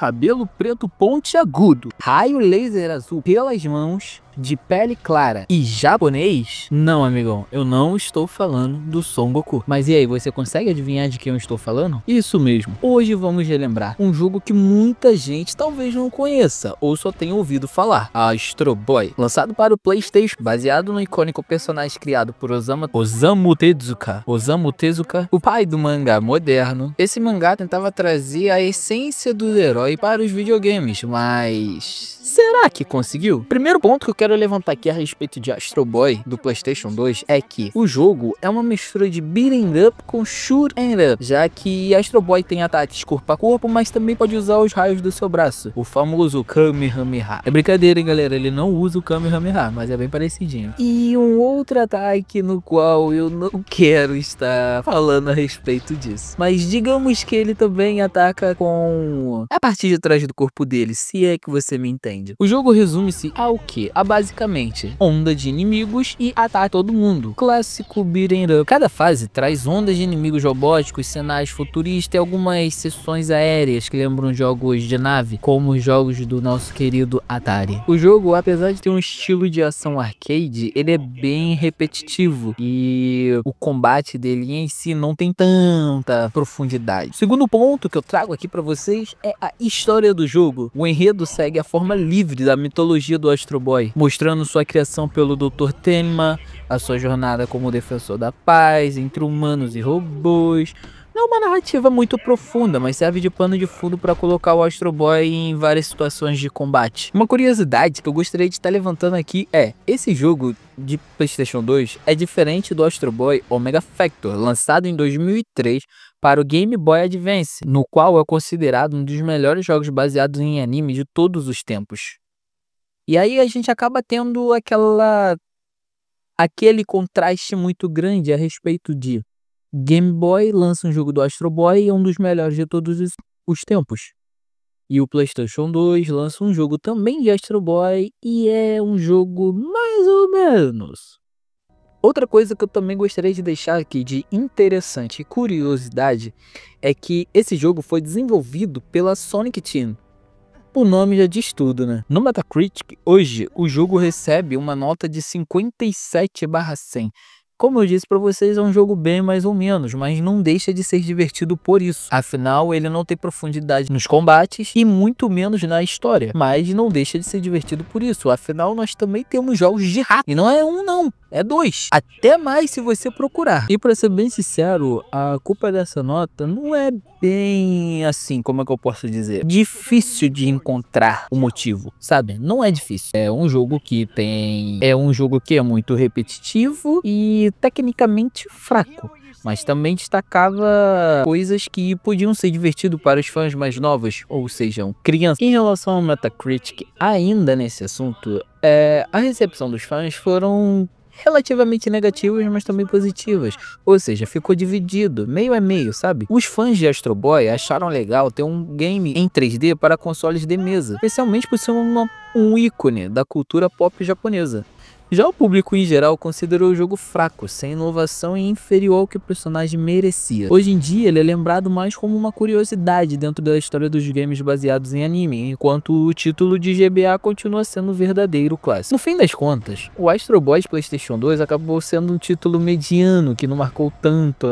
cabelo preto pontiagudo, raio laser azul pelas mãos, de pele clara e japonês? Não, amigão, eu não estou falando do Son Goku. Mas e aí, você consegue adivinhar de quem eu estou falando? Isso mesmo, hoje vamos relembrar um jogo que muita gente talvez não conheça ou só tenha ouvido falar, Astro Boy. Lançado para o PlayStation, baseado no icônico personagem criado por Osamu Tezuka, o pai do mangá moderno. Esse mangá tentava trazer a essência do herói para os videogames, mas será que conseguiu? Primeiro ponto que eu quero levantar aqui a respeito de Astro Boy do PlayStation 2 é que o jogo é uma mistura de beating up com shoot and up, já que Astro Boy tem ataques corpo a corpo, mas também pode usar os raios do seu braço, o famoso Kamehameha. É brincadeira, hein, galera, ele não usa o Kamehameha, mas é bem parecidinho. E um outro ataque no qual eu não quero estar falando a respeito disso, mas digamos que ele também ataca com a parte de trás do corpo dele, se é que você me entende. O jogo resume-se ao que? A basicamente onda de inimigos e ataca todo mundo. Clássico beat'em up. Cada fase traz ondas de inimigos robóticos, cenários futuristas e algumas sessões aéreas que lembram jogos de nave, como os jogos do nosso querido Atari. O jogo, apesar de ter um estilo de ação arcade, ele é bem repetitivo e o combate dele em si não tem tanta profundidade. O segundo ponto que eu trago aqui para vocês é a história do jogo. O enredo segue a forma livre da mitologia do Astro Boy, mostrando sua criação pelo Dr. Tenma, a sua jornada como defensor da paz entre humanos e robôs. Não é uma narrativa muito profunda, mas serve de pano de fundo para colocar o Astro Boy em várias situações de combate. Uma curiosidade que eu gostaria de estar levantando aqui é: esse jogo de PlayStation 2 é diferente do Astro Boy Omega Factor, lançado em 2003 para o Game Boy Advance, no qual é considerado um dos melhores jogos baseados em anime de todos os tempos. E aí a gente acaba tendo aquele contraste muito grande a respeito de Game Boy lança um jogo do Astro Boy e é um dos melhores de todos os tempos. E o PlayStation 2 lança um jogo também de Astro Boy e é um jogo mais ou menos. Outra coisa que eu também gostaria de deixar aqui de interessante e curiosidade é que esse jogo foi desenvolvido pela Sonic Team. O nome já diz tudo, né? No Metacritic, hoje, o jogo recebe uma nota de 57/100. Como eu disse pra vocês, é um jogo bem mais ou menos, mas não deixa de ser divertido por isso. Afinal, ele não tem profundidade nos combates e muito menos na história, mas não deixa de ser divertido por isso. Afinal, nós também temos jogos de rato, e não é um não, é dois, até mais se você procurar. E pra ser bem sincero, a culpa dessa nota não é bem assim, como é que eu posso dizer? Difícil de encontrar o motivo, sabe? Não é difícil. É um jogo que é muito repetitivo e tecnicamente fraco, mas também destacava coisas que podiam ser divertidas para os fãs mais novos, ou sejam, crianças. Em relação ao Metacritic, ainda nesse assunto, a recepção dos fãs foram relativamente negativas, mas também positivas, ou seja, ficou dividido, meio a meio, sabe? Os fãs de Astro Boy acharam legal ter um game em 3D para consoles de mesa, especialmente por ser um ícone da cultura pop japonesa. Já o público em geral considerou o jogo fraco, sem inovação e inferior ao que o personagem merecia. Hoje em dia ele é lembrado mais como uma curiosidade dentro da história dos games baseados em anime, enquanto o título de GBA continua sendo um verdadeiro clássico. No fim das contas, o Astro Boy de PlayStation 2 acabou sendo um título mediano, que não marcou tanto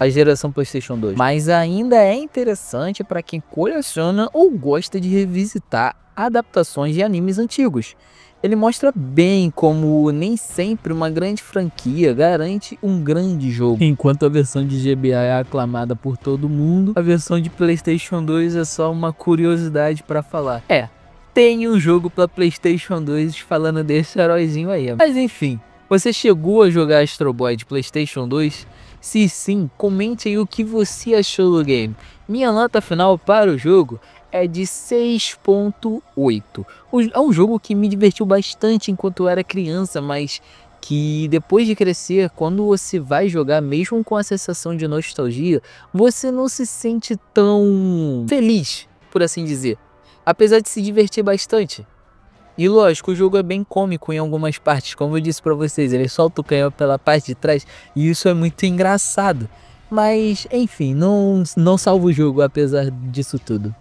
a geração PlayStation 2, mas ainda é interessante para quem coleciona ou gosta de revisitar adaptações de animes antigos. Ele mostra bem como nem sempre uma grande franquia garante um grande jogo. Enquanto a versão de GBA é aclamada por todo mundo, a versão de PlayStation 2 é só uma curiosidade para falar. Tem um jogo para PlayStation 2 falando desse heróizinho aí. Mas enfim, você chegou a jogar Astro Boy de PlayStation 2? Se sim, comente aí o que você achou do game. Minha nota final para o jogo é de 6.8. É um jogo que me divertiu bastante enquanto eu era criança, mas que depois de crescer, quando você vai jogar, mesmo com a sensação de nostalgia, você não se sente tão feliz, por assim dizer, apesar de se divertir bastante. E lógico, o jogo é bem cômico em algumas partes, como eu disse pra vocês, ele solta o canhão pela parte de trás e isso é muito engraçado. Mas, enfim, não salva o jogo apesar disso tudo.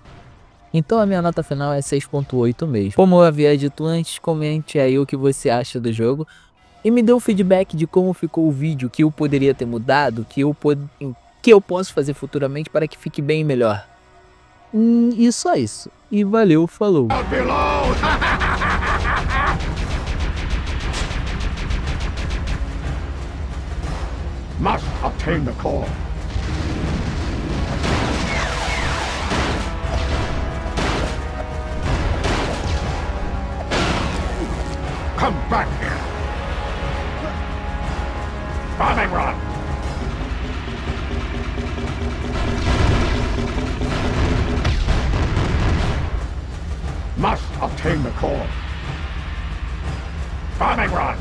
Então a minha nota final é 6.8 mesmo. Como eu havia dito antes, comente aí o que você acha do jogo e me dê um feedback de como ficou o vídeo, que eu poderia ter mudado, que eu posso fazer futuramente para que fique bem melhor. E só isso. E valeu, falou. Must obtain the core. Come back here. Bombing run. Must obtain the core. Bombing run.